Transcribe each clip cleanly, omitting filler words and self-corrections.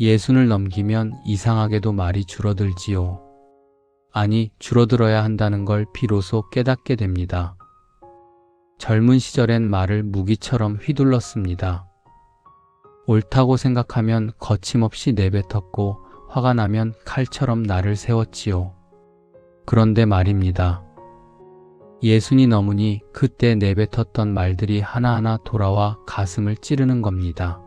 예순을 넘기면 이상하게도 말이 줄어들지요. 아니, 줄어들어야 한다는 걸 비로소 깨닫게 됩니다. 젊은 시절엔 말을 무기처럼 휘둘렀습니다. 옳다고 생각하면 거침없이 내뱉었고 화가 나면 칼처럼 나를 세웠지요. 그런데 말입니다. 예순이 넘으니 그때 내뱉었던 말들이 하나하나 돌아와 가슴을 찌르는 겁니다.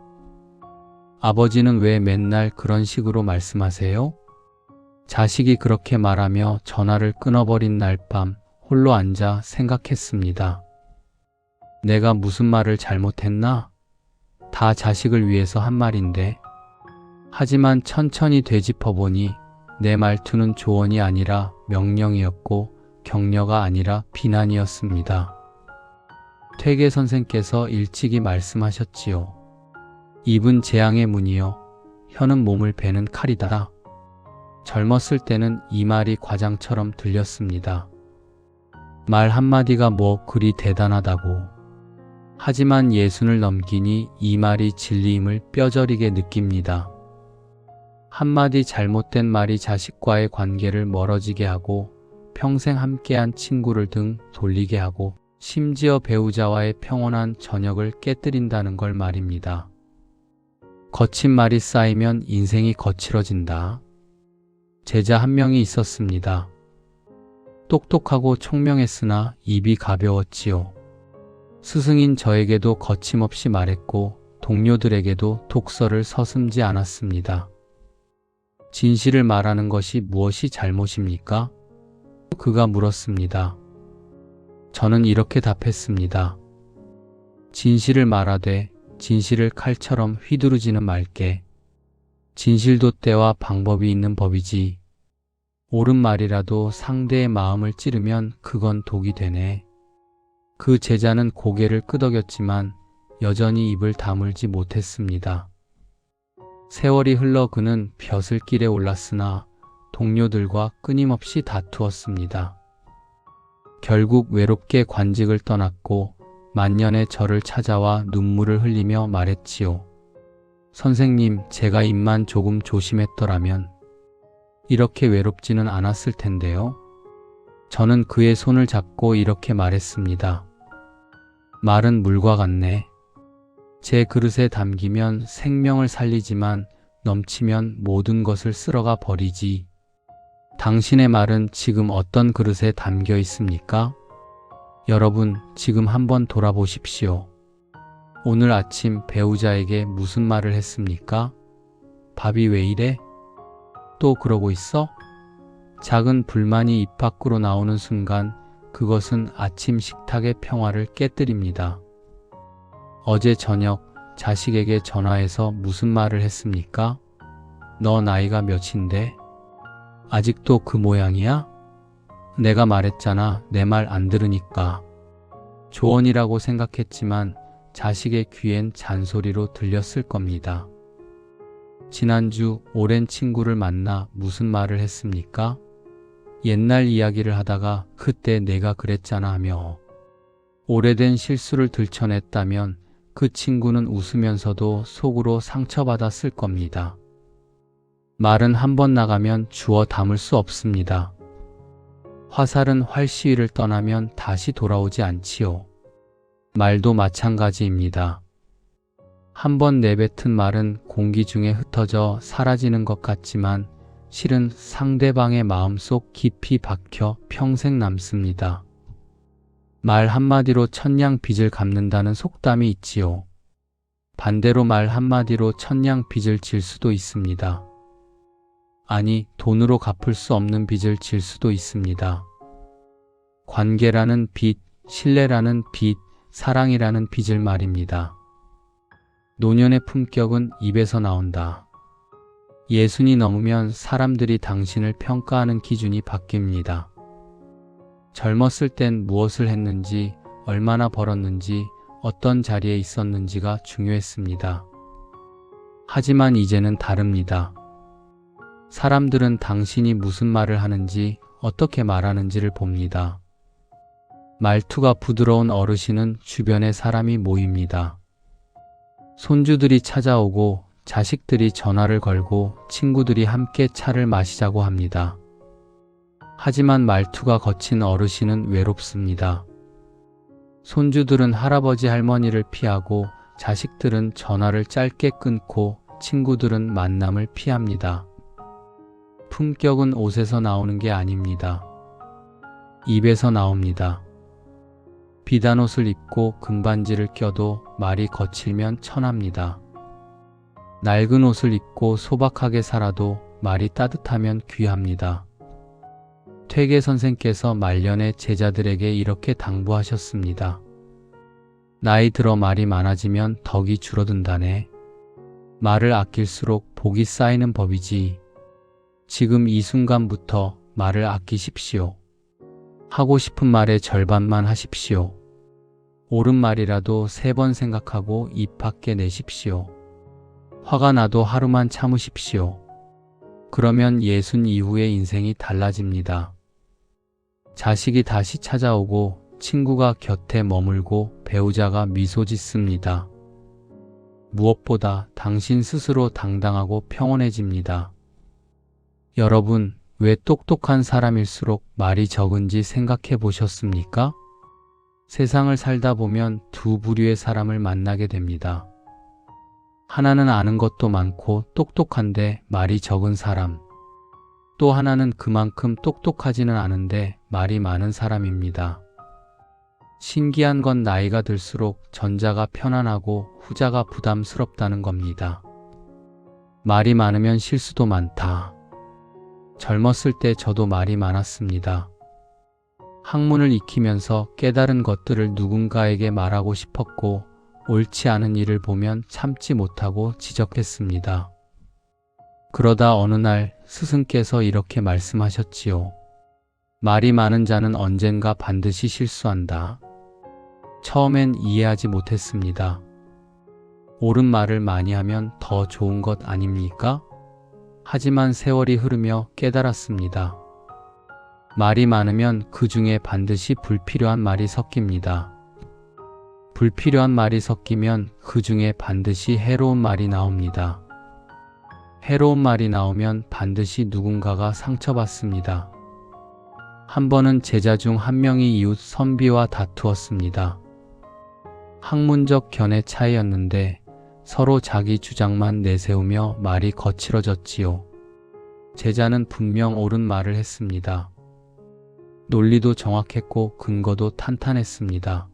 아버지는 왜 맨날 그런 식으로 말씀하세요? 자식이 그렇게 말하며 전화를 끊어버린 날 밤 홀로 앉아 생각했습니다. 내가 무슨 말을 잘못했나? 다 자식을 위해서 한 말인데. 하지만 천천히 되짚어보니 내 말투는 조언이 아니라 명령이었고 격려가 아니라 비난이었습니다. 퇴계 선생께서 일찍이 말씀하셨지요. 입은 재앙의 문이요 혀는 몸을 베는 칼이다. 젊었을 때는 이 말이 과장처럼 들렸습니다. 말 한마디가 뭐 그리 대단하다고. 하지만 예순을 넘기니 이 말이 진리임을 뼈저리게 느낍니다. 한마디 잘못된 말이 자식과의 관계를 멀어지게 하고 평생 함께한 친구를 등 돌리게 하고 심지어 배우자와의 평온한 저녁을 깨뜨린다는 걸 말입니다. 거친 말이 쌓이면 인생이 거칠어진다. 제자 한 명이 있었습니다. 똑똑하고 총명했으나 입이 가벼웠지요. 스승인 저에게도 거침없이 말했고 동료들에게도 독설을 서슴지 않았습니다. 진실을 말하는 것이 무엇이 잘못입니까? 그가 물었습니다. 저는 이렇게 답했습니다. 진실을 말하되 진실을 칼처럼 휘두르지는 말게. 진실도 때와 방법이 있는 법이지. 옳은 말이라도 상대의 마음을 찌르면 그건 독이 되네. 그 제자는 고개를 끄덕였지만 여전히 입을 다물지 못했습니다. 세월이 흘러 그는 벼슬길에 올랐으나 동료들과 끊임없이 다투었습니다. 결국 외롭게 관직을 떠났고 만년의 저를 찾아와 눈물을 흘리며 말했지요. 선생님, 제가 입만 조금 조심했더라면 이렇게 외롭지는 않았을 텐데요. 저는 그의 손을 잡고 이렇게 말했습니다. 말은 물과 같네. 제 그릇에 담기면 생명을 살리지만 넘치면 모든 것을 쓸어가 버리지. 당신의 말은 지금 어떤 그릇에 담겨 있습니까? 여러분, 지금 한번 돌아보십시오. 오늘 아침 배우자에게 무슨 말을 했습니까? 밥이 왜 이래? 또 그러고 있어? 작은 불만이 입 밖으로 나오는 순간 그것은 아침 식탁의 평화를 깨뜨립니다. 어제 저녁 자식에게 전화해서 무슨 말을 했습니까? 너 나이가 몇인데? 아직도 그 모양이야? 내가 말했잖아, 내 말 안 들으니까. 조언이라고 생각했지만 자식의 귀엔 잔소리로 들렸을 겁니다. 지난주 오랜 친구를 만나 무슨 말을 했습니까? 옛날 이야기를 하다가 그때 내가 그랬잖아 하며 오래된 실수를 들춰냈다면 그 친구는 웃으면서도 속으로 상처받았을 겁니다. 말은 한 번 나가면 주워 담을 수 없습니다. 화살은 활 시위를 떠나면 다시 돌아오지 않지요. 말도 마찬가지입니다. 한 번 내뱉은 말은 공기 중에 흩어져 사라지는 것 같지만 실은 상대방의 마음속 깊이 박혀 평생 남습니다. 말 한마디로 천냥 빚을 갚는다는 속담이 있지요. 반대로 말 한마디로 천냥 빚을 질 수도 있습니다. 아니, 돈으로 갚을 수 없는 빚을 질 수도 있습니다. 관계라는 빚, 신뢰라는 빚, 사랑이라는 빚을 말입니다. 노년의 품격은 입에서 나온다. 예순이 넘으면 사람들이 당신을 평가하는 기준이 바뀝니다. 젊었을 땐 무엇을 했는지, 얼마나 벌었는지, 어떤 자리에 있었는지가 중요했습니다. 하지만 이제는 다릅니다. 사람들은 당신이 무슨 말을 하는지, 어떻게 말하는지를 봅니다. 말투가 부드러운 어르신은 주변에 사람이 모입니다. 손주들이 찾아오고 자식들이 전화를 걸고 친구들이 함께 차를 마시자고 합니다. 하지만 말투가 거친 어르신은 외롭습니다. 손주들은 할아버지 할머니를 피하고 자식들은 전화를 짧게 끊고 친구들은 만남을 피합니다. 품격은 옷에서 나오는 게 아닙니다. 입에서 나옵니다. 비단 옷을 입고 금반지를 껴도 말이 거칠면 천합니다. 낡은 옷을 입고 소박하게 살아도 말이 따뜻하면 귀합니다. 퇴계 선생께서 말년에 제자들에게 이렇게 당부하셨습니다. 나이 들어 말이 많아지면 덕이 줄어든다네. 말을 아낄수록 복이 쌓이는 법이지. 지금 이 순간부터 말을 아끼십시오. 하고 싶은 말의 절반만 하십시오. 옳은 말이라도 3번 생각하고 입 밖에 내십시오. 화가 나도 하루만 참으십시오. 그러면 60 이후의 인생이 달라집니다. 자식이 다시 찾아오고 친구가 곁에 머물고 배우자가 미소 짓습니다. 무엇보다 당신 스스로 당당하고 평온해집니다. 여러분, 왜 똑똑한 사람일수록 말이 적은지 생각해 보셨습니까? 세상을 살다 보면 두 부류의 사람을 만나게 됩니다. 하나는 아는 것도 많고 똑똑한데 말이 적은 사람. 또 하나는 그만큼 똑똑하지는 않은데 말이 많은 사람입니다. 신기한 건 나이가 들수록 전자가 편안하고 후자가 부담스럽다는 겁니다. 말이 많으면 실수도 많다. 젊었을 때 저도 말이 많았습니다. 학문을 익히면서 깨달은 것들을 누군가에게 말하고 싶었고 옳지 않은 일을 보면 참지 못하고 지적했습니다. 그러다 어느 날 스승께서 이렇게 말씀하셨지요. 말이 많은 자는 언젠가 반드시 실수한다. 처음엔 이해하지 못했습니다. 옳은 말을 많이 하면 더 좋은 것 아닙니까? 하지만 세월이 흐르며 깨달았습니다. 말이 많으면 그 중에 반드시 불필요한 말이 섞입니다. 불필요한 말이 섞이면 그 중에 반드시 해로운 말이 나옵니다. 해로운 말이 나오면 반드시 누군가가 상처받습니다. 한 번은 제자 중 한 명이 이웃 선비와 다투었습니다. 학문적 견해 차이였는데 서로 자기 주장만 내세우며 말이 거칠어졌지요. 제자는 분명 옳은 말을 했습니다. 논리도 정확했고 근거도 탄탄했습니다.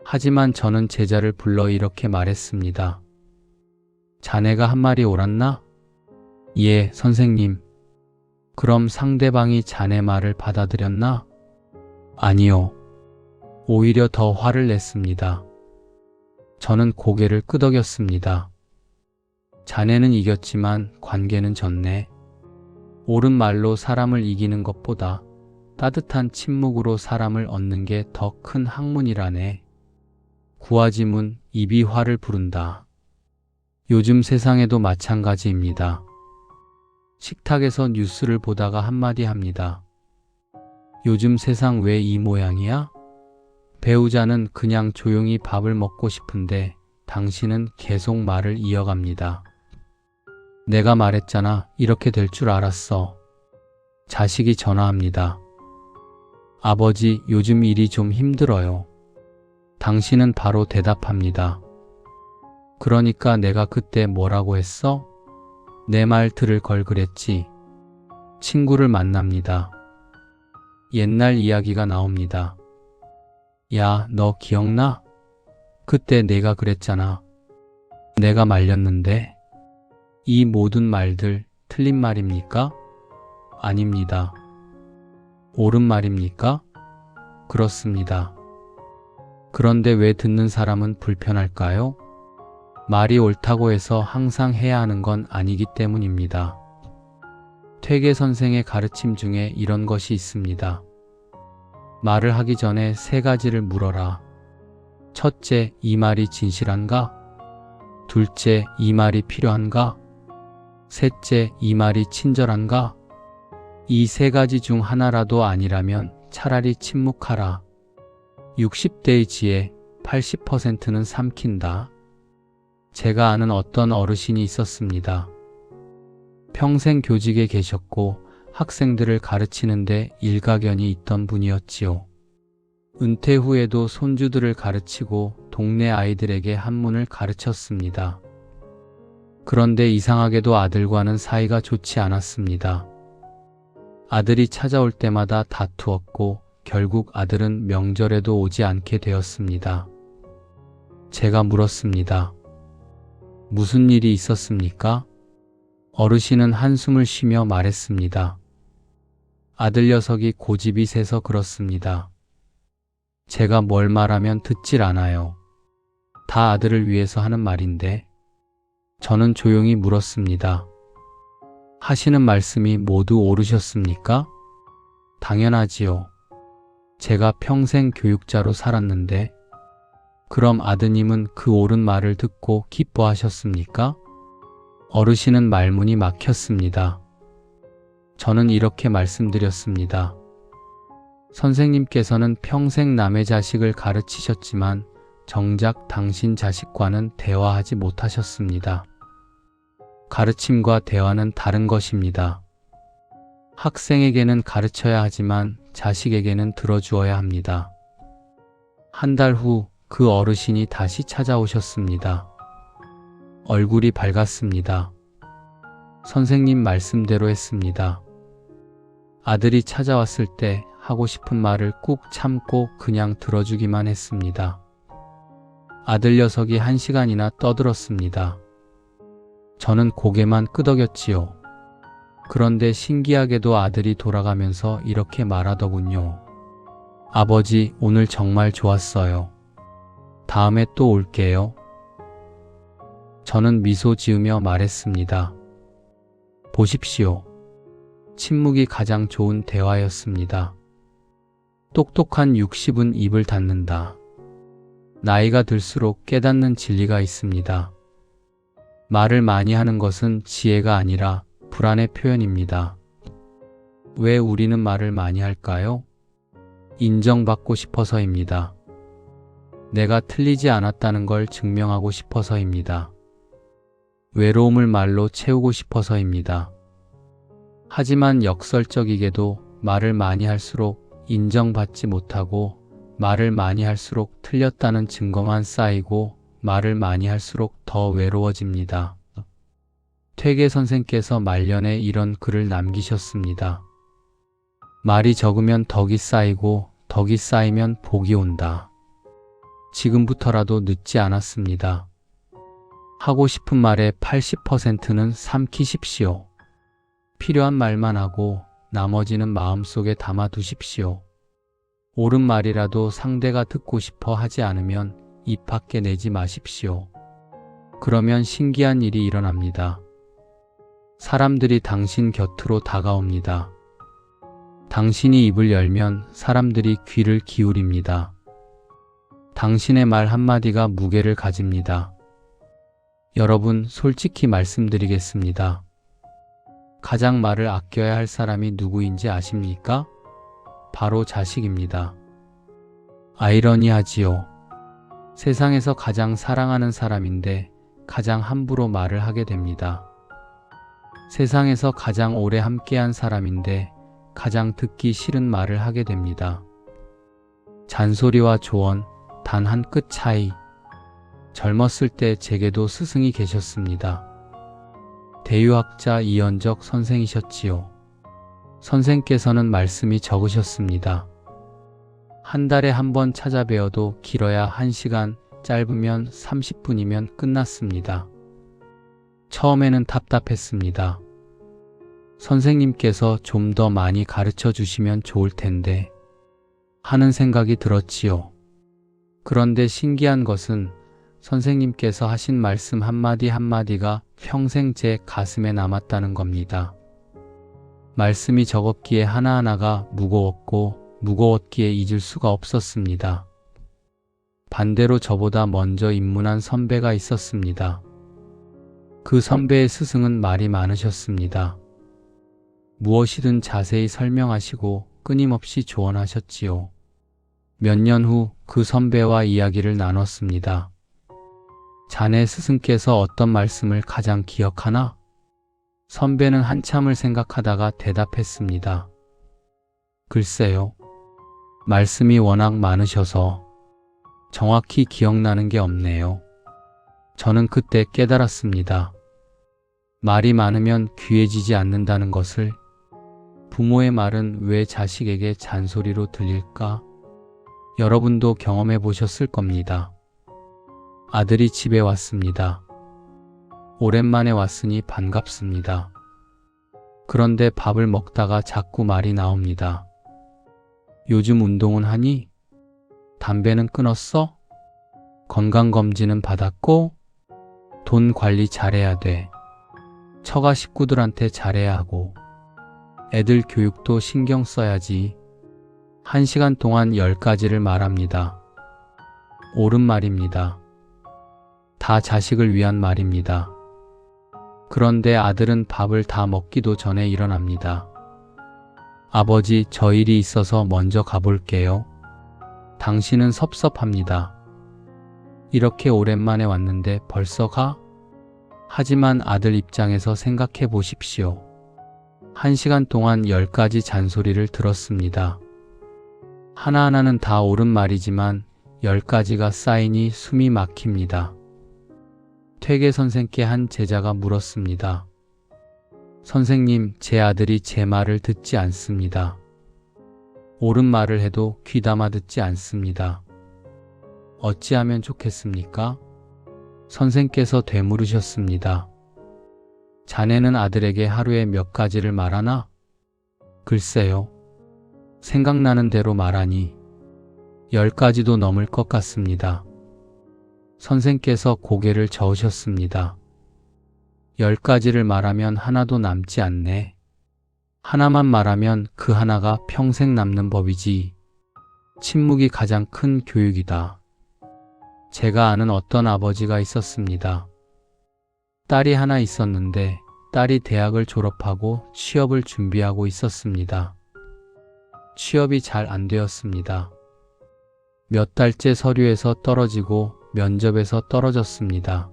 하지만 저는 제자를 불러 이렇게 말했습니다. 자네가 한 말이 옳았나? 예, 선생님. 그럼 상대방이 자네 말을 받아들였나? 아니요. 오히려 더 화를 냈습니다. 저는 고개를 끄덕였습니다. 자네는 이겼지만 관계는 졌네. 옳은 말로 사람을 이기는 것보다 따뜻한 침묵으로 사람을 얻는 게 더 큰 학문이라네. 구하지문, 입이 화를 부른다. 요즘 세상에도 마찬가지입니다. 식탁에서 뉴스를 보다가 한마디 합니다. 요즘 세상 왜 이 모양이야? 배우자는 그냥 조용히 밥을 먹고 싶은데 당신은 계속 말을 이어갑니다. 내가 말했잖아. 이렇게 될 줄 알았어. 자식이 전화합니다. 아버지, 요즘 일이 좀 힘들어요. 당신은 바로 대답합니다. 그러니까 내가 그때 뭐라고 했어? 내 말 들을 걸 그랬지. 친구를 만납니다. 옛날 이야기가 나옵니다. 야, 너 기억나? 그때 내가 그랬잖아. 내가 말렸는데. 이 모든 말들 틀린 말입니까? 아닙니다. 옳은 말입니까? 그렇습니다. 그런데 왜 듣는 사람은 불편할까요? 말이 옳다고 해서 항상 해야 하는 건 아니기 때문입니다. 퇴계 선생의 가르침 중에 이런 것이 있습니다. 말을 하기 전에 3가지를 물어라. 첫째, 이 말이 진실한가? 둘째, 이 말이 필요한가? 셋째, 이 말이 친절한가? 이 3가지 중 하나라도 아니라면 차라리 침묵하라. 60대의 지혜, 80%는 삼킨다. 제가 아는 어떤 어르신이 있었습니다. 평생 교직에 계셨고 학생들을 가르치는데 일가견이 있던 분이었지요. 은퇴 후에도 손주들을 가르치고 동네 아이들에게 한문을 가르쳤습니다. 그런데 이상하게도 아들과는 사이가 좋지 않았습니다. 아들이 찾아올 때마다 다투었고 결국 아들은 명절에도 오지 않게 되었습니다. 제가 물었습니다. 무슨 일이 있었습니까? 어르신은 한숨을 쉬며 말했습니다. 아들 녀석이 고집이 세서 그렇습니다. 제가 뭘 말하면 듣질 않아요. 다 아들을 위해서 하는 말인데. 저는 조용히 물었습니다. 하시는 말씀이 모두 옳으셨습니까? 당연하지요. 제가 평생 교육자로 살았는데. 그럼 아드님은 그 옳은 말을 듣고 기뻐하셨습니까? 어르신은 말문이 막혔습니다. 저는 이렇게 말씀드렸습니다. 선생님께서는 평생 남의 자식을 가르치셨지만 정작 당신 자식과는 대화하지 못하셨습니다. 가르침과 대화는 다른 것입니다. 학생에게는 가르쳐야 하지만 자식에게는 들어주어야 합니다. 한 달 후 그 어르신이 다시 찾아오셨습니다. 얼굴이 밝았습니다. 선생님 말씀대로 했습니다. 아들이 찾아왔을 때 하고 싶은 말을 꾹 참고 그냥 들어주기만 했습니다. 아들 녀석이 1시간이나 떠들었습니다. 저는 고개만 끄덕였지요. 그런데 신기하게도 아들이 돌아가면서 이렇게 말하더군요. 아버지, 오늘 정말 좋았어요. 다음에 또 올게요. 저는 미소 지으며 말했습니다. 보십시오. 침묵이 가장 좋은 대화였습니다. 똑똑한 60은 입을 닫는다. 나이가 들수록 깨닫는 진리가 있습니다. 말을 많이 하는 것은 지혜가 아니라 불안의 표현입니다. 왜 우리는 말을 많이 할까요? 인정받고 싶어서입니다. 내가 틀리지 않았다는 걸 증명하고 싶어서입니다. 외로움을 말로 채우고 싶어서입니다. 하지만 역설적이게도 말을 많이 할수록 인정받지 못하고 말을 많이 할수록 틀렸다는 증거만 쌓이고 말을 많이 할수록 더 외로워집니다. 퇴계 선생께서 말년에 이런 글을 남기셨습니다. 말이 적으면 덕이 쌓이고 덕이 쌓이면 복이 온다. 지금부터라도 늦지 않았습니다. 하고 싶은 말의 80%는 삼키십시오. 필요한 말만 하고 나머지는 마음속에 담아두십시오. 옳은 말이라도 상대가 듣고 싶어 하지 않으면 입 밖에 내지 마십시오. 그러면 신기한 일이 일어납니다. 사람들이 당신 곁으로 다가옵니다. 당신이 입을 열면 사람들이 귀를 기울입니다. 당신의 말 한마디가 무게를 가집니다. 여러분, 솔직히 말씀드리겠습니다. 가장 말을 아껴야 할 사람이 누구인지 아십니까? 바로 자식입니다. 아이러니하지요. 세상에서 가장 사랑하는 사람인데 가장 함부로 말을 하게 됩니다. 세상에서 가장 오래 함께한 사람인데 가장 듣기 싫은 말을 하게 됩니다. 잔소리와 조언, 단 한 끗 차이. 젊었을 때 제게도 스승이 계셨습니다. 대유학자 이연적 선생이셨지요. 선생께서는 말씀이 적으셨습니다. 한 달에 한 번 찾아뵈어도 길어야 1시간, 짧으면 30분이면 끝났습니다. 처음에는 답답했습니다. 선생님께서 좀 더 많이 가르쳐 주시면 좋을 텐데 하는 생각이 들었지요. 그런데 신기한 것은 선생님께서 하신 말씀 한마디 한마디가 평생 제 가슴에 남았다는 겁니다. 말씀이 적었기에 하나하나가 무거웠기에 잊을 수가 없었습니다. 반대로 저보다 먼저 입문한 선배가 있었습니다. 그 선배의 스승은 말이 많으셨습니다. 무엇이든 자세히 설명하시고 끊임없이 조언하셨지요. 몇 년 후 그 선배와 이야기를 나눴습니다. 자네 스승께서 어떤 말씀을 가장 기억하나? 선배는 한참을 생각하다가 대답했습니다. 글쎄요. 말씀이 워낙 많으셔서 정확히 기억나는 게 없네요. 저는 그때 깨달았습니다. 말이 많으면 귀해지지 않는다는 것을. 부모의 말은 왜 자식에게 잔소리로 들릴까? 여러분도 경험해 보셨을 겁니다. 아들이 집에 왔습니다. 오랜만에 왔으니 반갑습니다. 그런데 밥을 먹다가 자꾸 말이 나옵니다. 요즘 운동은 하니? 담배는 끊었어? 건강검진은 받았고? 돈 관리 잘해야 돼. 처가 식구들한테 잘해야 하고. 애들 교육도 신경 써야지. 1시간 동안 10가지를 말합니다. 옳은 말입니다. 다 자식을 위한 말입니다. 그런데 아들은 밥을 다 먹기도 전에 일어납니다. 아버지, 저 일이 있어서 먼저 가볼게요. 당신은 섭섭합니다. 이렇게 오랜만에 왔는데 벌써 가? 하지만 아들 입장에서 생각해 보십시오. 1시간 동안 10가지 잔소리를 들었습니다. 하나하나는 다 옳은 말이지만 10가지가 쌓이니 숨이 막힙니다. 퇴계 선생께 한 제자가 물었습니다. 선생님, 제 아들이 제 말을 듣지 않습니다. 옳은 말을 해도 귀담아 듣지 않습니다. 어찌하면 좋겠습니까? 선생께서 되물으셨습니다. 자네는 아들에게 하루에 몇 가지를 말하나? 글쎄요. 생각나는 대로 말하니 10가지도 넘을 것 같습니다. 선생께서 고개를 저으셨습니다. 10가지를 말하면 하나도 남지 않네. 하나만 말하면 그 하나가 평생 남는 법이지. 침묵이 가장 큰 교육이다. 제가 아는 어떤 아버지가 있었습니다. 딸이 하나 있었는데 딸이 대학을 졸업하고 취업을 준비하고 있었습니다. 취업이 잘 안 되었습니다. 몇 달째 서류에서 떨어지고 면접에서 떨어졌습니다.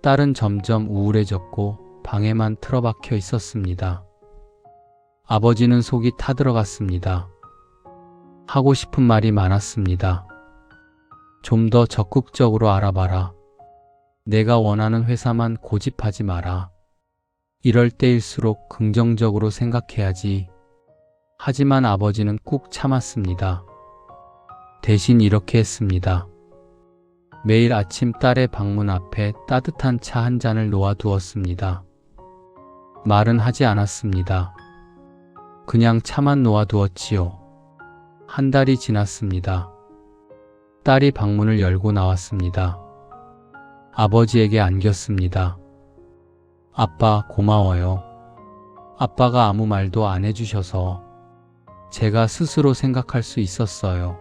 딸은 점점 우울해졌고 방에만 틀어박혀 있었습니다. 아버지는 속이 타들어갔습니다. 하고 싶은 말이 많았습니다. 좀 더 적극적으로 알아봐라. 내가 원하는 회사만 고집하지 마라. 이럴 때일수록 긍정적으로 생각해야지. 하지만 아버지는 꾹 참았습니다. 대신 이렇게 했습니다. 매일 아침 딸의 방문 앞에 따뜻한 차 한 잔을 놓아두었습니다. 말은 하지 않았습니다. 그냥 차만 놓아두었지요. 한 달이 지났습니다. 딸이 방문을 열고 나왔습니다. 아버지에게 안겼습니다. 아빠, 고마워요. 아빠가 아무 말도 안 해주셔서 제가 스스로 생각할 수 있었어요.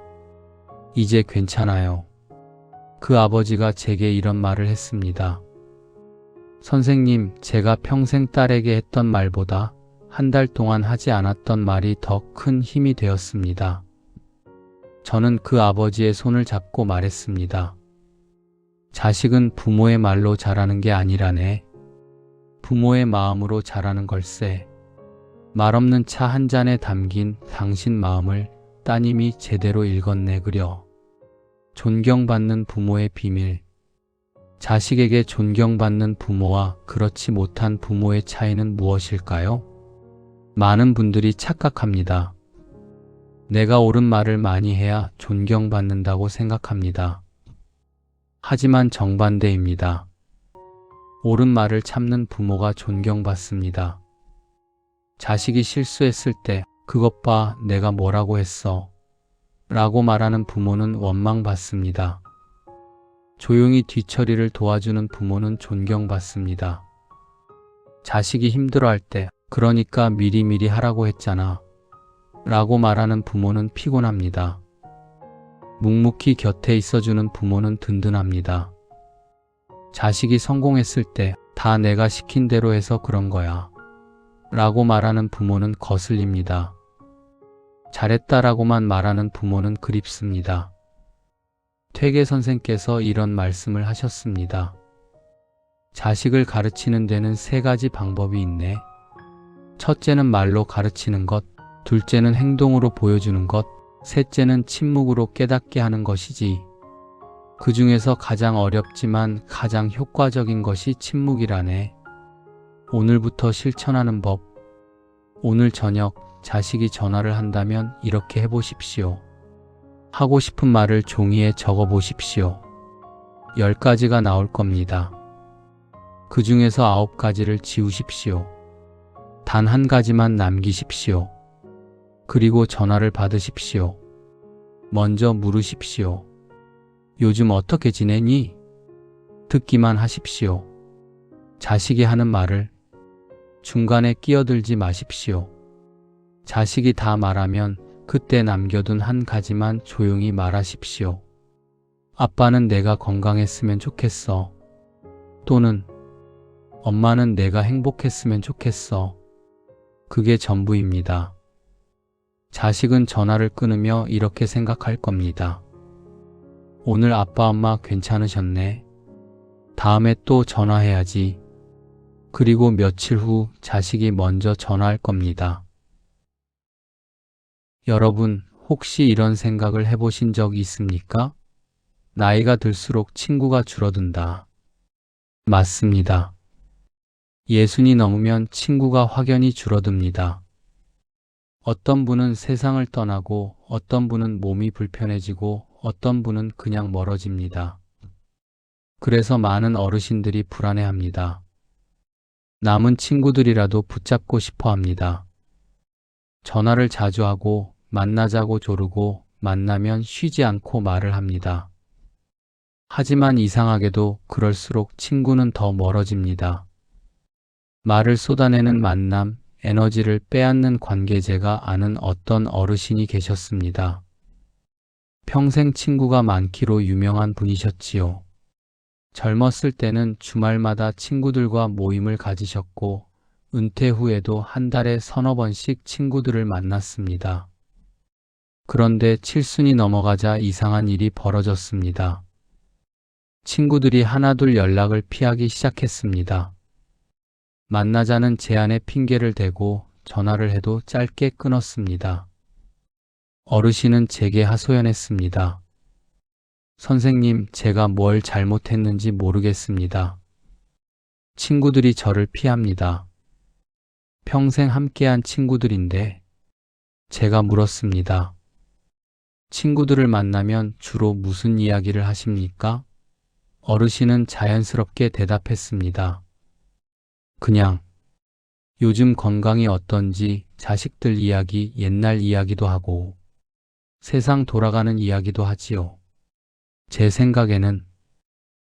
이제 괜찮아요. 그 아버지가 제게 이런 말을 했습니다. 선생님, 제가 평생 딸에게 했던 말보다 한 달 동안 하지 않았던 말이 더 큰 힘이 되었습니다. 저는 그 아버지의 손을 잡고 말했습니다. 자식은 부모의 말로 자라는 게 아니라네. 부모의 마음으로 자라는 걸세. 말 없는 차 한 잔에 담긴 당신 마음을 따님이 제대로 읽었네 그려. 존경받는 부모의 비밀. 자식에게 존경받는 부모와 그렇지 못한 부모의 차이는 무엇일까요? 많은 분들이 착각합니다. 내가 옳은 말을 많이 해야 존경받는다고 생각합니다. 하지만 정반대입니다. 옳은 말을 참는 부모가 존경받습니다. 자식이 실수했을 때 그것 봐, 내가 뭐라고 했어 라고 말하는 부모는 원망받습니다. 조용히 뒤처리를 도와주는 부모는 존경받습니다. 자식이 힘들어할 때 그러니까 미리미리 하라고 했잖아 라고 말하는 부모는 피곤합니다. 묵묵히 곁에 있어주는 부모는 든든합니다. 자식이 성공했을 때 다 내가 시킨 대로 해서 그런 거야 라고 말하는 부모는 거슬립니다. 잘했다라고만 말하는 부모는 그립습니다. 퇴계 선생께서 이런 말씀을 하셨습니다. 자식을 가르치는 데는 세 가지 방법이 있네. 첫째는 말로 가르치는 것, 둘째는 행동으로 보여주는 것, 셋째는 침묵으로 깨닫게 하는 것이지. 그 중에서 가장 어렵지만 가장 효과적인 것이 침묵이라네. 오늘부터 실천하는 법. 오늘 저녁 자식이 전화를 한다면 이렇게 해보십시오. 하고 싶은 말을 종이에 적어 보십시오. 10가지가 나올 겁니다. 그 중에서 9가지를 지우십시오. 단 한 가지만 남기십시오. 그리고 전화를 받으십시오. 먼저 물으십시오. 요즘 어떻게 지내니? 듣기만 하십시오. 자식이 하는 말을 중간에 끼어들지 마십시오. 자식이 다 말하면 그때 남겨둔 한 가지만 조용히 말하십시오. 아빠는 내가 건강했으면 좋겠어. 또는 엄마는 내가 행복했으면 좋겠어. 그게 전부입니다. 자식은 전화를 끊으며 이렇게 생각할 겁니다. 오늘 아빠 엄마 괜찮으셨네. 다음에 또 전화해야지. 그리고 며칠 후 자식이 먼저 전화할 겁니다. 여러분, 혹시 이런 생각을 해보신 적 있습니까? 나이가 들수록 친구가 줄어든다. 맞습니다. 60이 넘으면 친구가 확연히 줄어듭니다. 어떤 분은 세상을 떠나고 어떤 분은 몸이 불편해지고 어떤 분은 그냥 멀어집니다. 그래서 많은 어르신들이 불안해합니다. 남은 친구들이라도 붙잡고 싶어 합니다. 전화를 자주 하고 만나자고 조르고 만나면 쉬지 않고 말을 합니다. 하지만 이상하게도 그럴수록 친구는 더 멀어집니다. 말을 쏟아내는 만남, 에너지를 빼앗는 관계. 제가 아는 어떤 어르신이 계셨습니다. 평생 친구가 많기로 유명한 분이셨지요. 젊었을 때는 주말마다 친구들과 모임을 가지셨고 은퇴 후에도 한 달에 서너 번씩 친구들을 만났습니다. 그런데 칠순이 넘어가자 이상한 일이 벌어졌습니다. 친구들이 하나둘 연락을 피하기 시작했습니다. 만나자는 제안에 핑계를 대고 전화를 해도 짧게 끊었습니다. 어르신은 제게 하소연했습니다. 선생님, 제가 뭘 잘못했는지 모르겠습니다. 친구들이 저를 피합니다. 평생 함께한 친구들인데. 제가 물었습니다. 친구들을 만나면 주로 무슨 이야기를 하십니까? 어르신은 자연스럽게 대답했습니다. 그냥 요즘 건강이 어떤지, 자식들 이야기, 옛날 이야기도 하고 세상 돌아가는 이야기도 하지요. 제 생각에는.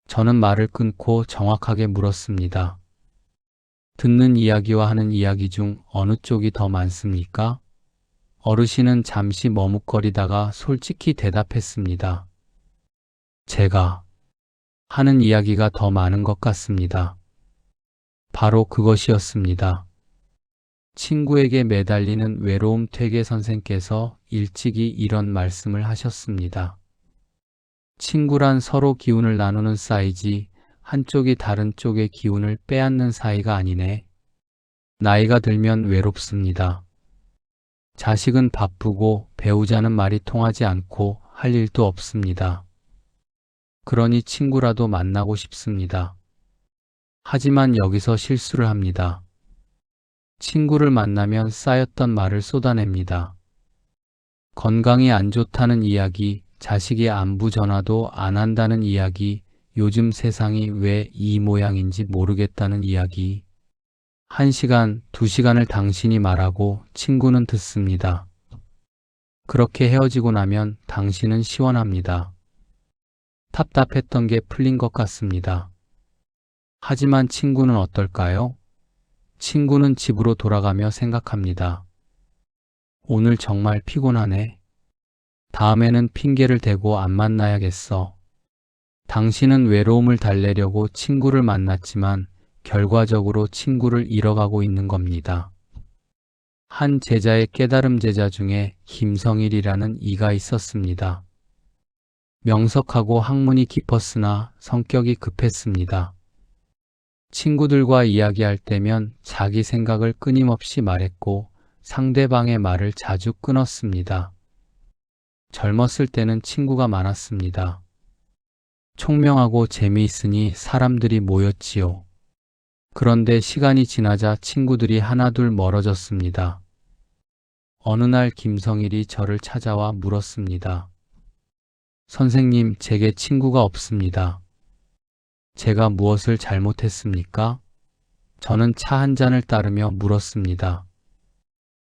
저는 말을 끊고 정확하게 물었습니다. 듣는 이야기와 하는 이야기 중 어느 쪽이 더 많습니까? 어르신은 잠시 머뭇거리다가 솔직히 대답했습니다. 제가 하는 이야기가 더 많은 것 같습니다. 바로 그것이었습니다. 친구에게 매달리는 외로움. 퇴계 선생께서 일찍이 이런 말씀을 하셨습니다. 친구란 서로 기운을 나누는 사이지 한쪽이 다른 쪽의 기운을 빼앗는 사이가 아니네. 나이가 들면 외롭습니다. 자식은 바쁘고 배우자는 말이 통하지 않고 할 일도 없습니다. 그러니 친구라도 만나고 싶습니다. 하지만 여기서 실수를 합니다. 친구를 만나면 쌓였던 말을 쏟아냅니다. 건강이 안 좋다는 이야기, 자식이 안부 전화도 안 한다는 이야기, 요즘 세상이 왜 이 모양인지 모르겠다는 이야기. 1시간, 2시간을 당신이 말하고 친구는 듣습니다. 그렇게 헤어지고 나면 당신은 시원합니다. 답답했던 게 풀린 것 같습니다. 하지만 친구는 어떨까요? 친구는 집으로 돌아가며 생각합니다. 오늘 정말 피곤하네. 다음에는 핑계를 대고 안 만나야겠어. 당신은 외로움을 달래려고 친구를 만났지만 결과적으로 친구를 잃어가고 있는 겁니다. 한 제자의 깨달음 제자 중에 김성일이라는 이가 있었습니다. 명석하고 학문이 깊었으나 성격이 급했습니다. 친구들과 이야기할 때면 자기 생각을 끊임없이 말했고 상대방의 말을 자주 끊었습니다. 젊었을 때는 친구가 많았습니다. 총명하고 재미있으니 사람들이 모였지요. 그런데 시간이 지나자 친구들이 하나둘 멀어졌습니다. 어느 날 김성일이 저를 찾아와 물었습니다. 선생님, 제게 친구가 없습니다. 제가 무엇을 잘못했습니까? 저는 차 한 잔을 따르며 물었습니다.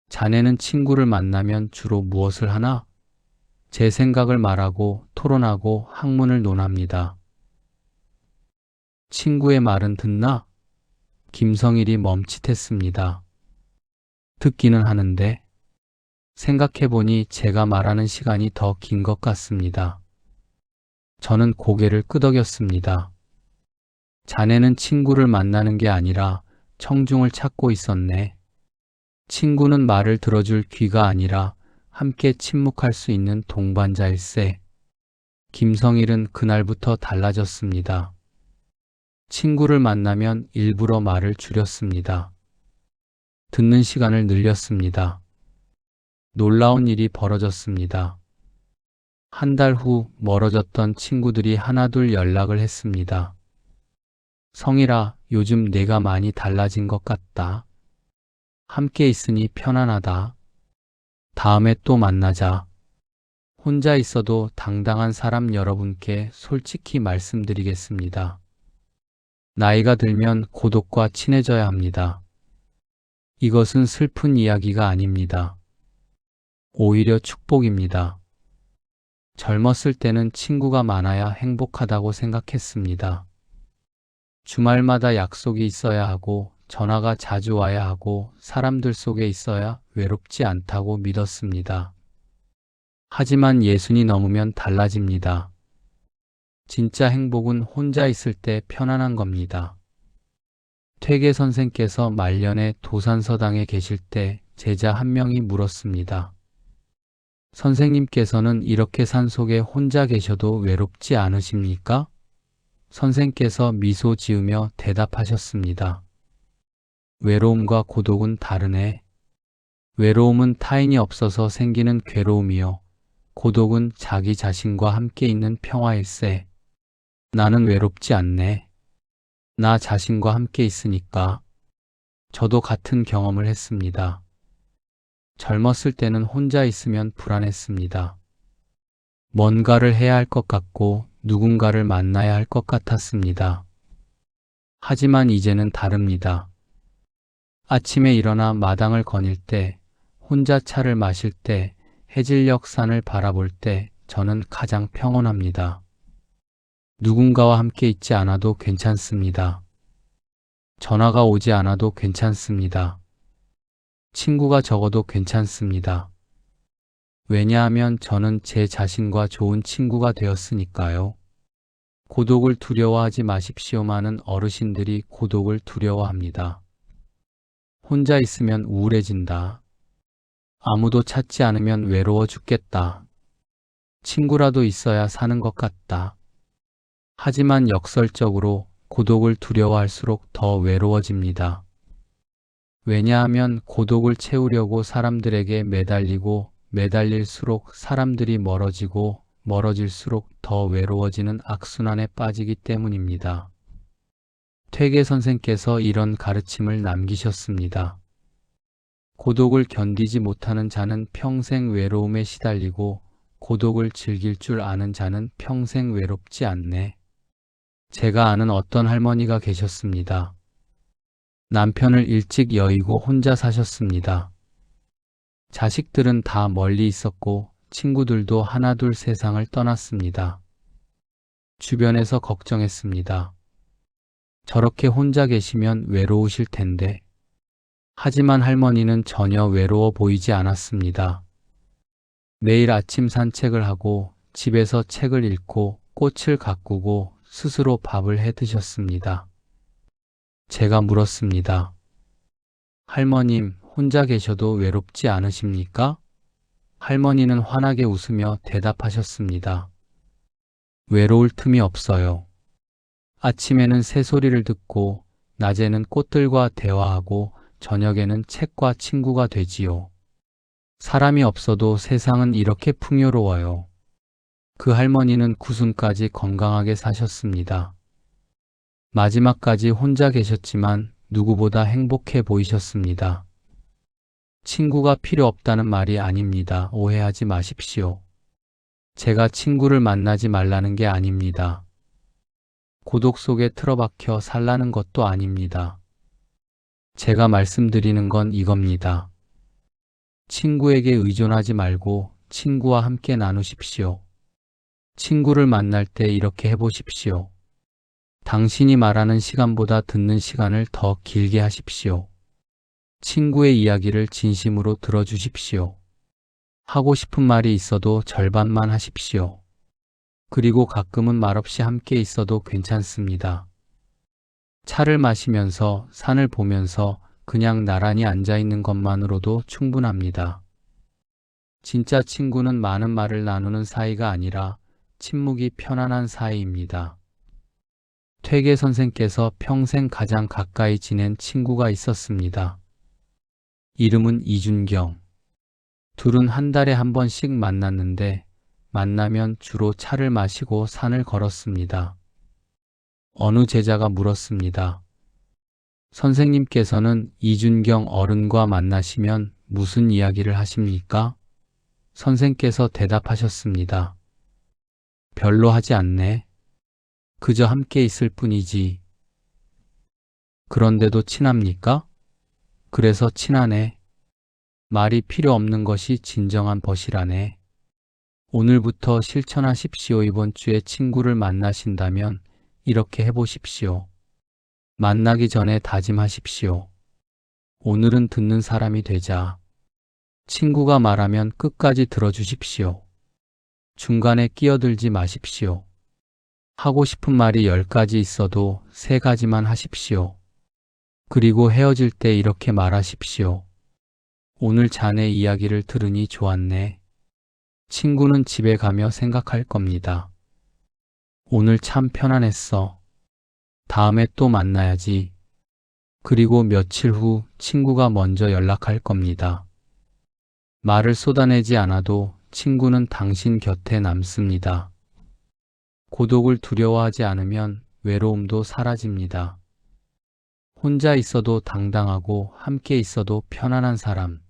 자네는 친구를 만나면 주로 무엇을 하나? 제 생각을 말하고 토론하고 학문을 논합니다. 친구의 말은 듣나? 김성일이 멈칫했습니다. 듣기는 하는데 생각해보니 제가 말하는 시간이 더 긴 것 같습니다. 저는 고개를 끄덕였습니다. 자네는 친구를 만나는 게 아니라 청중을 찾고 있었네. 친구는 말을 들어줄 귀가 아니라 함께 침묵할 수 있는 동반자일세. 김성일은 그날부터 달라졌습니다. 친구를 만나면 일부러 말을 줄였습니다. 듣는 시간을 늘렸습니다. 놀라운 일이 벌어졌습니다. 한 달 후 멀어졌던 친구들이 하나둘 연락을 했습니다. 성일아, 요즘 내가 많이 달라진 것 같다. 함께 있으니 편안하다. 다음에 또 만나자. 혼자 있어도 당당한 사람 여러분께 솔직히 말씀드리겠습니다. 나이가 들면 고독과 친해져야 합니다. 이것은 슬픈 이야기가 아닙니다. 오히려 축복입니다. 젊었을 때는 친구가 많아야 행복하다고 생각했습니다. 주말마다 약속이 있어야 하고 전화가 자주 와야 하고 사람들 속에 있어야 외롭지 않다고 믿었습니다. 하지만 예순이 넘으면 달라집니다. 진짜 행복은 혼자 있을 때 편안한 겁니다. 퇴계 선생께서 말년에 도산서당에 계실 때 제자 한 명이 물었습니다. 선생님께서는 이렇게 산 속에 혼자 계셔도 외롭지 않으십니까? 선생께서 미소 지으며 대답하셨습니다. 외로움과 고독은 다르네. 외로움은 타인이 없어서 생기는 괴로움이요. 고독은 자기 자신과 함께 있는 평화일세. 나는 외롭지 않네. 나 자신과 함께 있으니까. 저도 같은 경험을 했습니다. 젊었을 때는 혼자 있으면 불안했습니다. 뭔가를 해야 할 것 같고 누군가를 만나야 할 것 같았습니다. 하지만 이제는 다릅니다. 아침에 일어나 마당을 거닐 때, 혼자 차를 마실 때, 해질녘 산을 바라볼 때 저는 가장 평온합니다. 누군가와 함께 있지 않아도 괜찮습니다. 전화가 오지 않아도 괜찮습니다. 친구가 적어도 괜찮습니다. 왜냐하면 저는 제 자신과 좋은 친구가 되었으니까요. 고독을 두려워하지 마십시오만은 어르신들이 고독을 두려워합니다. 혼자 있으면 우울해진다. 아무도 찾지 않으면 외로워 죽겠다. 친구라도 있어야 사는 것 같다. 하지만 역설적으로 고독을 두려워할수록 더 외로워집니다. 왜냐하면 고독을 채우려고 사람들에게 매달리고 매달릴수록 사람들이 멀어지고 멀어질수록 더 외로워지는 악순환에 빠지기 때문입니다. 퇴계 선생께서 이런 가르침을 남기셨습니다. 고독을 견디지 못하는 자는 평생 외로움에 시달리고 고독을 즐길 줄 아는 자는 평생 외롭지 않네. 제가 아는 어떤 할머니가 계셨습니다. 남편을 일찍 여의고 혼자 사셨습니다. 자식들은 다 멀리 있었고 친구들도 하나둘 세상을 떠났습니다. 주변에서 걱정했습니다. 저렇게 혼자 계시면 외로우실 텐데. 하지만 할머니는 전혀 외로워 보이지 않았습니다. 매일 아침 산책을 하고 집에서 책을 읽고 꽃을 가꾸고 스스로 밥을 해 드셨습니다. 제가 물었습니다. 할머님, 혼자 계셔도 외롭지 않으십니까? 할머니는 환하게 웃으며 대답하셨습니다. 외로울 틈이 없어요. 아침에는 새소리를 듣고, 낮에는 꽃들과 대화하고, 저녁에는 책과 친구가 되지요. 사람이 없어도 세상은 이렇게 풍요로워요. 그 할머니는 구순까지 건강하게 사셨습니다. 마지막까지 혼자 계셨지만 누구보다 행복해 보이셨습니다. 친구가 필요 없다는 말이 아닙니다. 오해하지 마십시오. 제가 친구를 만나지 말라는 게 아닙니다. 고독 속에 틀어박혀 살라는 것도 아닙니다. 제가 말씀드리는 건 이겁니다. 친구에게 의존하지 말고 친구와 함께 나누십시오. 친구를 만날 때 이렇게 해보십시오. 당신이 말하는 시간보다 듣는 시간을 더 길게 하십시오. 친구의 이야기를 진심으로 들어주십시오. 하고 싶은 말이 있어도 절반만 하십시오. 그리고 가끔은 말없이 함께 있어도 괜찮습니다. 차를 마시면서 산을 보면서 그냥 나란히 앉아 있는 것만으로도 충분합니다. 진짜 친구는 많은 말을 나누는 사이가 아니라 침묵이 편안한 사이입니다. 퇴계 선생께서 평생 가장 가까이 지낸 친구가 있었습니다. 이름은 이준경. 둘은 한 달에 한 번씩 만났는데 만나면 주로 차를 마시고 산을 걸었습니다. 어느 제자가 물었습니다. 선생님께서는 이준경 어른과 만나시면 무슨 이야기를 하십니까? 선생께서 대답하셨습니다. 별로 하지 않네. 그저 함께 있을 뿐이지. 그런데도 친합니까? 그래서 친하네. 말이 필요 없는 것이 진정한 벗이라네. 오늘부터 실천하십시오. 이번 주에 친구를 만나신다면 이렇게 해보십시오. 만나기 전에 다짐하십시오. 오늘은 듣는 사람이 되자. 친구가 말하면 끝까지 들어주십시오. 중간에 끼어들지 마십시오. 하고 싶은 말이 10가지 있어도 3가지만 하십시오. 그리고 헤어질 때 이렇게 말하십시오. 오늘 자네 이야기를 들으니 좋았네. 친구는 집에 가며 생각할 겁니다. 오늘 참 편안했어. 다음에 또 만나야지. 그리고 며칠 후 친구가 먼저 연락할 겁니다. 말을 쏟아내지 않아도 친구는 당신 곁에 남습니다. 고독을 두려워하지 않으면 외로움도 사라집니다. 혼자 있어도 당당하고 함께 있어도 편안한 사람.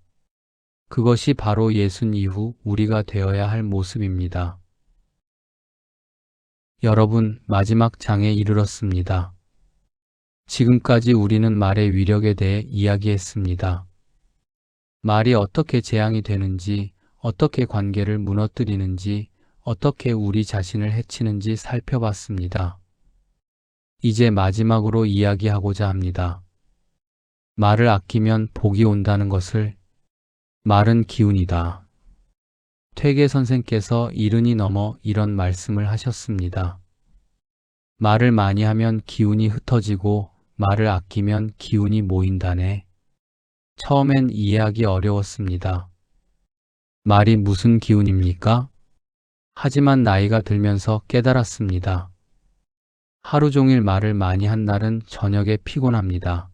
그것이 바로 예순 이후 우리가 되어야 할 모습입니다. 여러분, 마지막 장에 이르렀습니다. 지금까지 우리는 말의 위력에 대해 이야기했습니다. 말이 어떻게 재앙이 되는지, 어떻게 관계를 무너뜨리는지, 어떻게 우리 자신을 해치는지 살펴봤습니다. 이제 마지막으로 이야기하고자 합니다. 말을 아끼면 복이 온다는 것을. 말은 기운이다. 퇴계 선생께서 70이 넘어 이런 말씀을 하셨습니다. 말을 많이 하면 기운이 흩어지고 말을 아끼면 기운이 모인다네. 처음엔 이해하기 어려웠습니다. 말이 무슨 기운입니까? 하지만 나이가 들면서 깨달았습니다. 하루 종일 말을 많이 한 날은 저녁에 피곤합니다.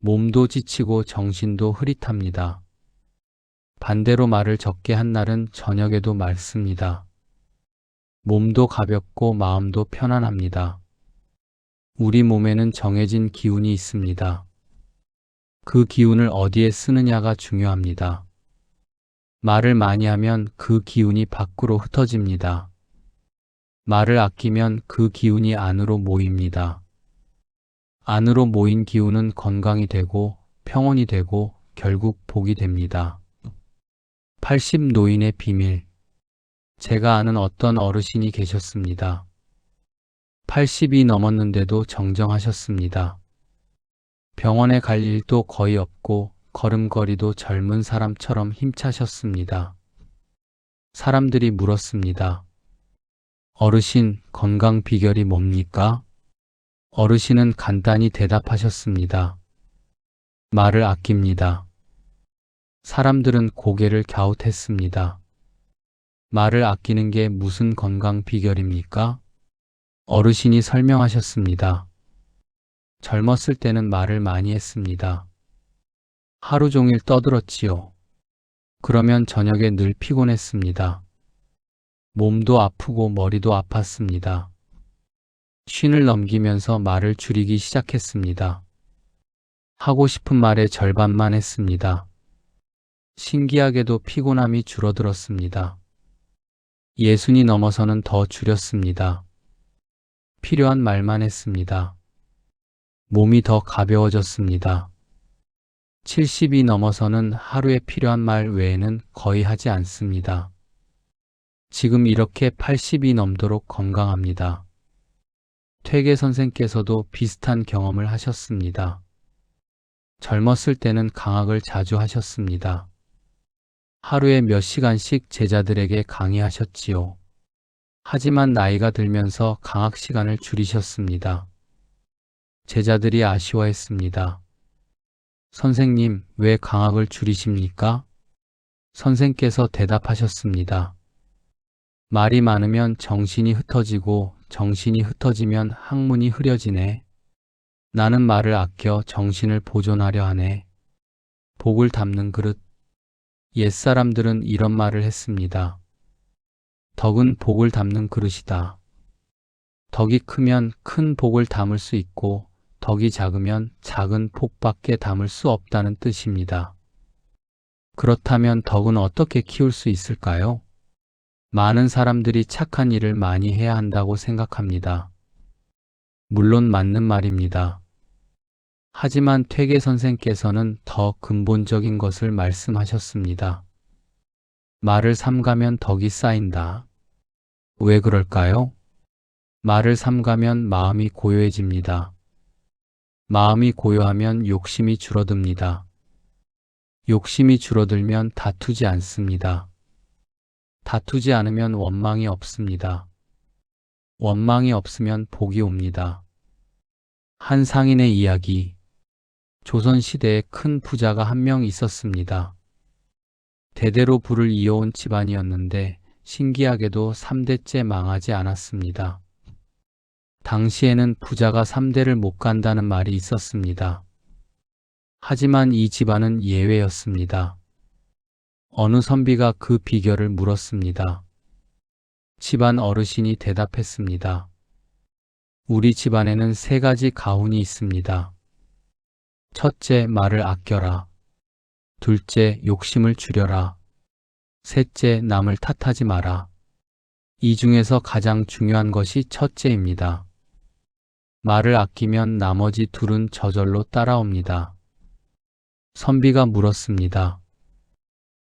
몸도 지치고 정신도 흐릿합니다. 반대로 말을 적게 한 날은 저녁에도 맑습니다. 몸도 가볍고 마음도 편안합니다. 우리 몸에는 정해진 기운이 있습니다. 그 기운을 어디에 쓰느냐가 중요합니다. 말을 많이 하면 그 기운이 밖으로 흩어집니다. 말을 아끼면 그 기운이 안으로 모입니다. 안으로 모인 기운은 건강이 되고 평온이 되고 결국 복이 됩니다. 80 노인의 비밀. 제가 아는 어떤 어르신이 계셨습니다. 80이 넘었는데도 정정하셨습니다. 병원에 갈 일도 거의 없고 걸음걸이도 젊은 사람처럼 힘차셨습니다. 사람들이 물었습니다. 어르신, 건강 비결이 뭡니까? 어르신은 간단히 대답하셨습니다. 말을 아낍니다. 사람들은 고개를 갸웃했습니다. 말을 아끼는 게 무슨 건강 비결입니까? 어르신이 설명하셨습니다. 젊었을 때는 말을 많이 했습니다. 하루 종일 떠들었지요. 그러면 저녁에 늘 피곤했습니다. 몸도 아프고 머리도 아팠습니다. 쉰을 넘기면서 말을 줄이기 시작했습니다. 하고 싶은 말의 절반만 했습니다. 신기하게도 피곤함이 줄어들었습니다. 예순이 넘어서는 더 줄였습니다. 필요한 말만 했습니다. 몸이 더 가벼워졌습니다. 70이 넘어서는 하루에 필요한 말 외에는 거의 하지 않습니다. 지금 이렇게 80이 넘도록 건강합니다. 퇴계 선생께서도 비슷한 경험을 하셨습니다. 젊었을 때는 강학을 자주 하셨습니다. 하루에 몇 시간씩 제자들에게 강의하셨지요. 하지만 나이가 들면서 강학 시간을 줄이셨습니다. 제자들이 아쉬워했습니다. 선생님, 왜 강학을 줄이십니까? 선생께서 대답하셨습니다. 말이 많으면 정신이 흩어지고 정신이 흩어지면 학문이 흐려지네. 나는 말을 아껴 정신을 보존하려 하네. 복을 담는 그릇. 옛사람들은 이런 말을 했습니다. 덕은 복을 담는 그릇이다. 덕이 크면 큰 복을 담을 수 있고 덕이 작으면 작은 복밖에 담을 수 없다는 뜻입니다. 그렇다면 덕은 어떻게 키울 수 있을까요? 많은 사람들이 착한 일을 많이 해야 한다고 생각합니다. 물론 맞는 말입니다. 하지만 퇴계 선생께서는 더 근본적인 것을 말씀하셨습니다. 말을 삼가면 덕이 쌓인다. 왜 그럴까요? 말을 삼가면 마음이 고요해집니다. 마음이 고요하면 욕심이 줄어듭니다. 욕심이 줄어들면 다투지 않습니다. 다투지 않으면 원망이 없습니다. 원망이 없으면 복이 옵니다. 한 상인의 이야기. 조선시대에 큰 부자가 한 명 있었습니다. 대대로 부를 이어온 집안이었는데 신기하게도 3대째 망하지 않았습니다. 당시에는 부자가 3대를 못 간다는 말이 있었습니다. 하지만 이 집안은 예외였습니다. 어느 선비가 그 비결을 물었습니다. 집안 어르신이 대답했습니다. 우리 집안에는 3가지 가훈이 있습니다. 첫째, 말을 아껴라. 둘째, 욕심을 줄여라. 셋째, 남을 탓하지 마라. 이 중에서 가장 중요한 것이 첫째입니다. 말을 아끼면 나머지 둘은 저절로 따라옵니다. 선비가 물었습니다.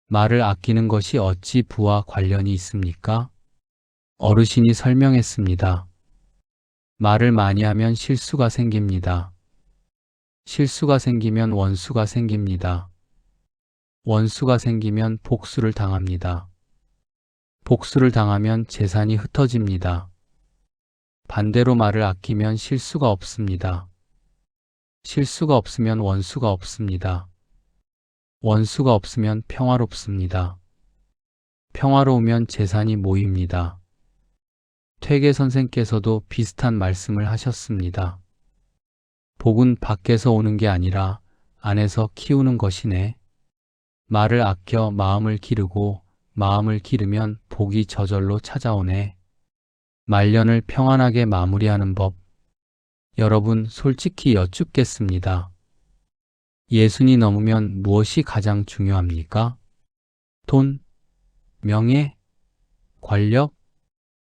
말을 아끼는 것이 어찌 부와 관련이 있습니까? 어르신이 설명했습니다. 말을 많이 하면 실수가 생깁니다. 실수가 생기면 원수가 생깁니다. 원수가 생기면 복수를 당합니다. 복수를 당하면 재산이 흩어집니다. 반대로 말을 아끼면 실수가 없습니다. 실수가 없으면 원수가 없습니다. 원수가 없으면 평화롭습니다. 평화로우면 재산이 모입니다. 퇴계 선생께서도 비슷한 말씀을 하셨습니다. 복은 밖에서 오는 게 아니라 안에서 키우는 것이네. 말을 아껴 마음을 기르고 마음을 기르면 복이 저절로 찾아오네. 말년을 평안하게 마무리하는 법. 여러분, 솔직히 여쭙겠습니다. 예순이 넘으면 무엇이 가장 중요합니까? 돈? 명예? 권력?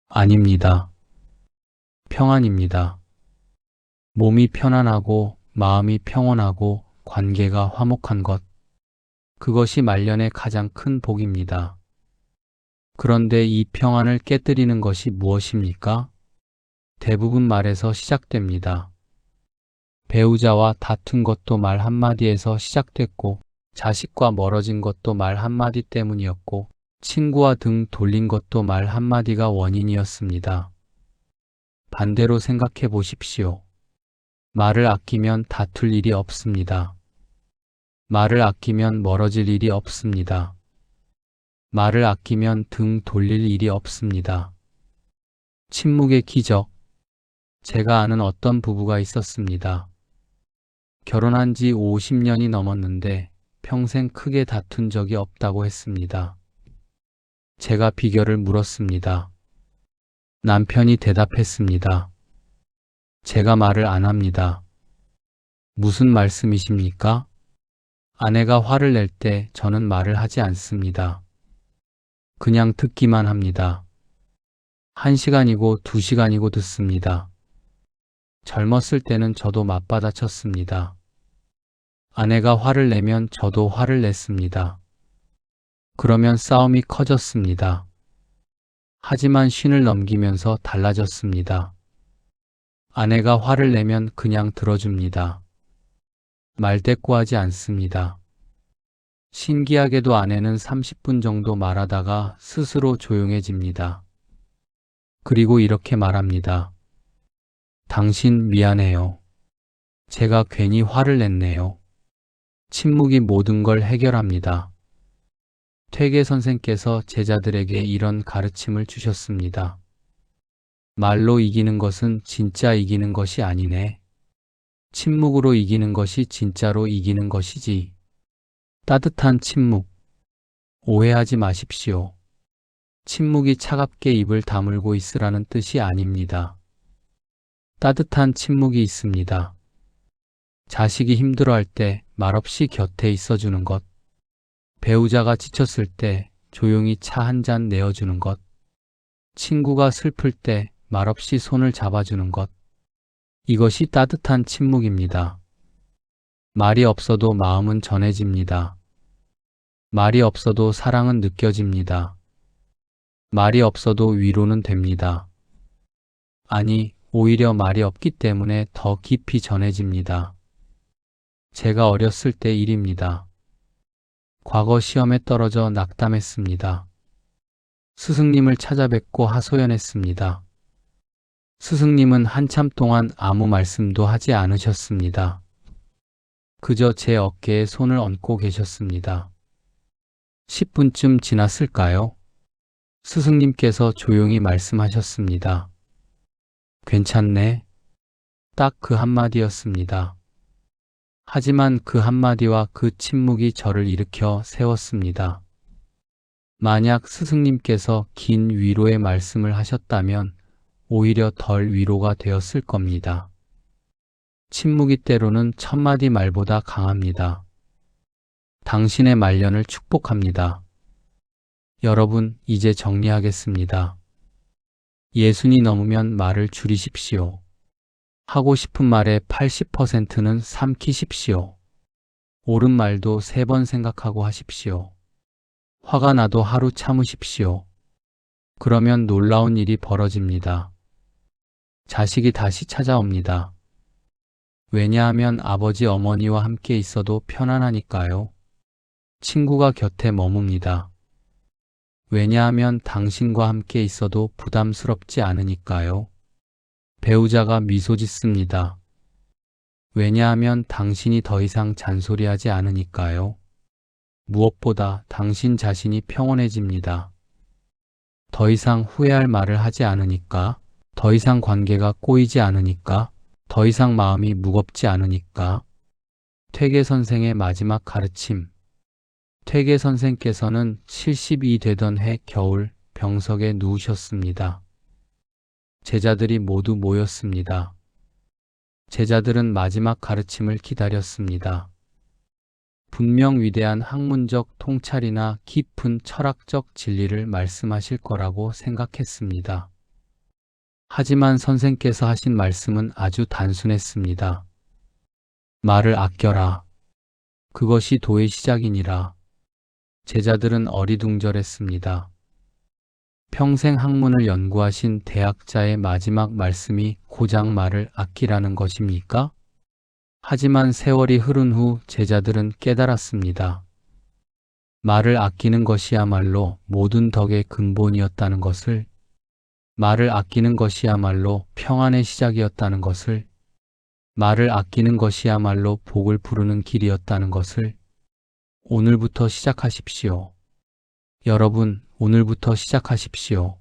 아닙니다. 평안입니다. 몸이 편안하고 마음이 평온하고 관계가 화목한 것. 그것이 말년의 가장 큰 복입니다. 그런데 이 평안을 깨뜨리는 것이 무엇입니까? 대부분 말에서 시작됩니다. 배우자와 다툰 것도 말 한마디에서 시작됐고, 자식과 멀어진 것도 말 한마디 때문이었고, 친구와 등 돌린 것도 말 한마디가 원인이었습니다. 반대로 생각해 보십시오. 말을 아끼면 다툴 일이 없습니다. 말을 아끼면 멀어질 일이 없습니다. 말을 아끼면 등 돌릴 일이 없습니다. 침묵의 기적. 제가 아는 어떤 부부가 있었습니다. 결혼한 지 50년이 넘었는데 평생 크게 다툰 적이 없다고 했습니다. 제가 비결을 물었습니다. 남편이 대답했습니다. 제가 말을 안 합니다. 무슨 말씀이십니까? 아내가 화를 낼 때 저는 말을 하지 않습니다. 그냥 듣기만 합니다. 1시간이고 2시간이고 듣습니다. 젊었을 때는 저도 맞받아쳤습니다. 아내가 화를 내면 저도 화를 냈습니다. 그러면 싸움이 커졌습니다. 하지만 쉰을 넘기면서 달라졌습니다. 아내가 화를 내면 그냥 들어줍니다. 말대꾸하지 않습니다. 신기하게도 아내는 30분 정도 말하다가 스스로 조용해집니다. 그리고 이렇게 말합니다. 당신 미안해요. 제가 괜히 화를 냈네요. 침묵이 모든 걸 해결합니다. 퇴계 선생께서 제자들에게 이런 가르침을 주셨습니다. 말로 이기는 것은 진짜 이기는 것이 아니네. 침묵으로 이기는 것이 진짜로 이기는 것이지. 따뜻한 침묵. 오해하지 마십시오. 침묵이 차갑게 입을 다물고 있으라는 뜻이 아닙니다. 따뜻한 침묵이 있습니다. 자식이 힘들어할 때 말없이 곁에 있어주는 것. 배우자가 지쳤을 때 조용히 차 한 잔 내어주는 것. 친구가 슬플 때 말없이 손을 잡아주는 것. 이것이 따뜻한 침묵입니다. 말이 없어도 마음은 전해집니다. 말이 없어도 사랑은 느껴집니다. 말이 없어도 위로는 됩니다. 아니, 오히려 말이 없기 때문에 더 깊이 전해집니다. 제가 어렸을 때 일입니다. 과거 시험에 떨어져 낙담했습니다. 스승님을 찾아뵙고 하소연했습니다. 스승님은 한참 동안 아무 말씀도 하지 않으셨습니다. 그저 제 어깨에 손을 얹고 계셨습니다. 10분쯤 지났을까요? 스승님께서 조용히 말씀하셨습니다. 괜찮네. 딱 그 한마디였습니다. 하지만 그 한마디와 그 침묵이 저를 일으켜 세웠습니다. 만약 스승님께서 긴 위로의 말씀을 하셨다면 오히려 덜 위로가 되었을 겁니다. 침묵이 때로는 1000마디 말보다 강합니다. 당신의 말년을 축복합니다. 여러분, 이제 정리하겠습니다. 예순이 넘으면 말을 줄이십시오. 하고 싶은 말의 80%는 삼키십시오. 옳은 말도 3번 생각하고 하십시오. 화가 나도 하루 참으십시오. 그러면 놀라운 일이 벌어집니다. 자식이 다시 찾아옵니다. 왜냐하면 아버지 어머니와 함께 있어도 편안하니까요. 친구가 곁에 머뭅니다. 왜냐하면 당신과 함께 있어도 부담스럽지 않으니까요. 배우자가 미소 짓습니다. 왜냐하면 당신이 더 이상 잔소리하지 않으니까요. 무엇보다 당신 자신이 평온해집니다. 더 이상 후회할 말을 하지 않으니까, 더 이상 관계가 꼬이지 않으니까, 더 이상 마음이 무겁지 않으니까. 퇴계 선생의 마지막 가르침. 퇴계 선생께서는 70이 되던 해 겨울 병석에 누우셨습니다. 제자들이 모두 모였습니다. 제자들은 마지막 가르침을 기다렸습니다. 분명 위대한 학문적 통찰이나 깊은 철학적 진리를 말씀하실 거라고 생각했습니다. 하지만 선생께서 하신 말씀은 아주 단순했습니다. 말을 아껴라. 그것이 도의 시작이니라. 제자들은 어리둥절했습니다. 평생 학문을 연구하신 대학자의 마지막 말씀이 고작 말을 아끼라는 것입니까? 하지만 세월이 흐른 후 제자들은 깨달았습니다. 말을 아끼는 것이야말로 모든 덕의 근본이었다는 것을, 말을 아끼는 것이야말로 평안의 시작이었다는 것을, 말을 아끼는 것이야말로 복을 부르는 길이었다는 것을. 오늘부터 시작하십시오. 여러분, 오늘부터 시작하십시오.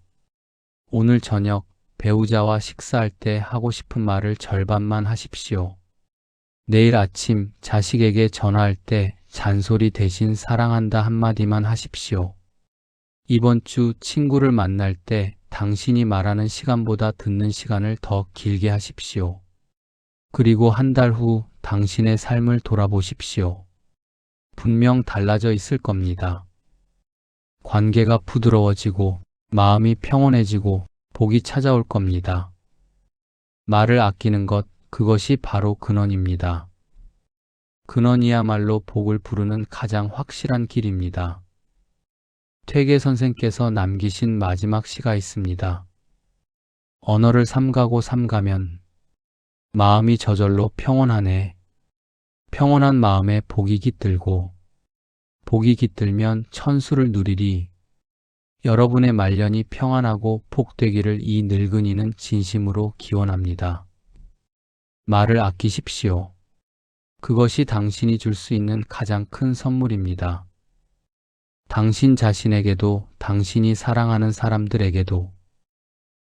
오늘 저녁 배우자와 식사할 때 하고 싶은 말을 절반만 하십시오. 내일 아침 자식에게 전화할 때 잔소리 대신 사랑한다 한마디만 하십시오. 이번 주 친구를 만날 때 당신이 말하는 시간보다 듣는 시간을 더 길게 하십시오. 그리고 한 달 후 당신의 삶을 돌아보십시오. 분명 달라져 있을 겁니다. 관계가 부드러워지고 마음이 평온해지고 복이 찾아올 겁니다. 말을 아끼는 것, 그것이 바로 근원입니다. 근원이야말로 복을 부르는 가장 확실한 길입니다. 퇴계 선생께서 남기신 마지막 시가 있습니다. 언어를 삼가고 삼가면 마음이 저절로 평온하네. 평온한 마음에 복이 깃들고 복이 깃들면 천수를 누리리. 여러분의 말년이 평안하고 복되기를 이 늙은이는 진심으로 기원합니다. 말을 아끼십시오. 그것이 당신이 줄 수 있는 가장 큰 선물입니다. 당신 자신에게도 당신이 사랑하는 사람들에게도